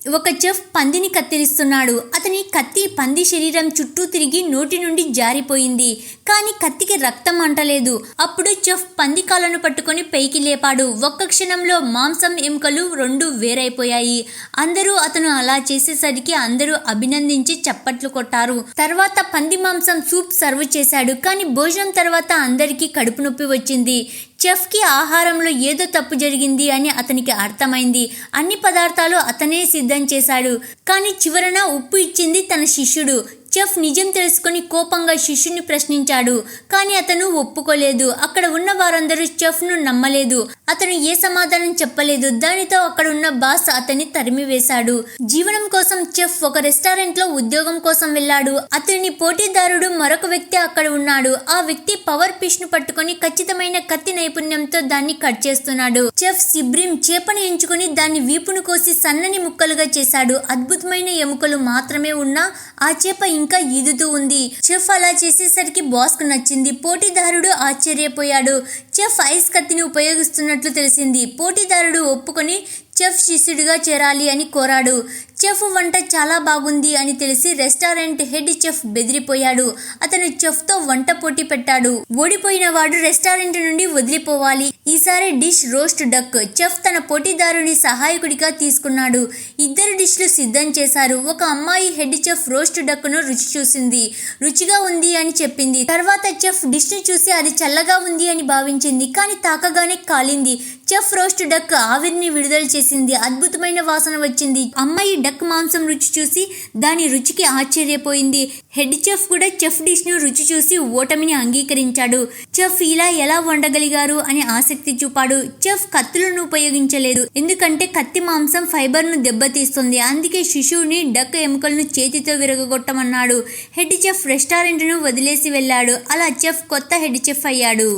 ఒక చెఫ్ పందిని కత్తిరిస్తున్నాడు. అతని కత్తి పంది శరీరం చుట్టూ తిరిగి నోటి నుండి జారిపోయింది. కానీ కత్తికి రక్తం అంటలేదు. అప్పుడు చెఫ్ పంది కాళ్ళను పట్టుకొని పైకి లేపాడు. ఒక్క క్షణంలో మాంసం ఎముకలు రెండు వేరైపోయాయి. అందరూ అతను అలా చేసేసరికి అందరూ అభినందించి చప్పట్లు కొట్టారు. తర్వాత పంది మాంసం సూప్ సర్వ్ చేశాడు. కానీ భోజనం తర్వాత అందరికీ కడుపు నొప్పి వచ్చింది. చెఫ్కి ఆహారంలో ఏదో తప్పు జరిగింది అని అతనికి అర్థమైంది. అన్ని పదార్థాలు అతనే సిద్ధం చేశాడు. కానీ చివరన ఉప్పు ఇచ్చింది తన శిష్యుడు. చెఫ్ నిజం తెలుసుకుని కోపంగా శిష్యుని ప్రశ్నించాడు. కానీ అతను ఒప్పుకోలేదు. అక్కడ ఉన్న వారందరూ చెఫ్ను నమ్మలేదు. అతను ఏ సమాధానం చెప్పలేదు. దానితో అక్కడ ఉన్న బాస్ అతన్ని తరిమివేశాడు. జీవనం కోసం చెఫ్ ఒక రెస్టారెంట్లో ఉద్యోగం కోసం వెళ్ళాడు. అతని పోటీదారుడు మరొక వ్యక్తి అక్కడ ఉన్నాడు. ఆ వ్యక్తి పవర్ ఫిష్ ను పట్టుకొని ఖచ్చితమైన కత్తి నైపుణ్యంతో దాన్ని కట్ చేస్తున్నాడు. చెఫ్ సిబ్రిమ్ చేపను ఎంచుకుని దాన్ని వీపును కోసి సన్నని ముక్కలుగా చేశాడు. అద్భుతమైన ఎముకలు మాత్రమే ఉన్నా ఆ చేప ఇంకా ఈదుతూ ఉంది. చెఫ్ అలా చేసేసరికి బాస్ కు నచ్చింది. పోటీదారుడు ఆశ్చర్యపోయాడు. చెఫ్ ఐస్ కత్తిని ఉపయోగిస్తున్నట్లు తెలిసింది. పోటీదారుడు ఒప్పుకొని చెఫ్ శిష్యుడిగా చేరాలి అని కోరాడు. చెఫ్ వంట చాలా బాగుంది అని తెలిసి రెస్టారెంట్ హెడ్ చెఫ్ బెదిరిపోయాడు. అతను చెఫ్తో వంట పోటీ పెట్టాడు. ఓడిపోయిన వాడు రెస్టారెంట్ నుండి వదిలిపోవాలి. ఈసారి డిష్ రోస్ట్ డక్. చెఫ్ తన పోటీదారుని సహాయకుడిగా తీసుకున్నాడు. ఇద్దరు డిష్లు సిద్ధం చేశారు. ఒక అమ్మాయి హెడ్ చెఫ్ రోస్ట్ డక్ ను రుచి చూసింది. రుచిగా ఉంది అని చెప్పింది. తర్వాత చెఫ్ డిష్ ని చూసి అది చల్లగా ఉంది అని భావించింది. కానీ తాకగానే కాలింది. చెఫ్ రోస్ట్ డక్ ఆవిరిని విడుదల చేసింది. అద్భుతమైన వాసన వచ్చింది. అమ్మాయి డక్ మాంసం రుచి చూసి దాని రుచికి ఆశ్చర్యపోయింది. హెడ్ చెఫ్ కూడా చెఫ్ డిష్ ను రుచి చూసి ఓటమిని అంగీకరించాడు. చెఫ్ ఇలా ఎలా వండగలిగారు అని ఆసక్తి చూపాడు. చెఫ్ కత్తులను ఉపయోగించలేదు. ఎందుకంటే కత్తి మాంసం ఫైబర్ ను దెబ్బతీస్తుంది. అందుకే శిశువుని డక్ ఎముకలను చేతితో విరగొట్టమన్నాడు. హెడ్ చెఫ్ రెస్టారెంట్ ను వదిలేసి వెళ్ళాడు. అలా చెఫ్ కొత్త హెడ్ చెఫ్ అయ్యాడు.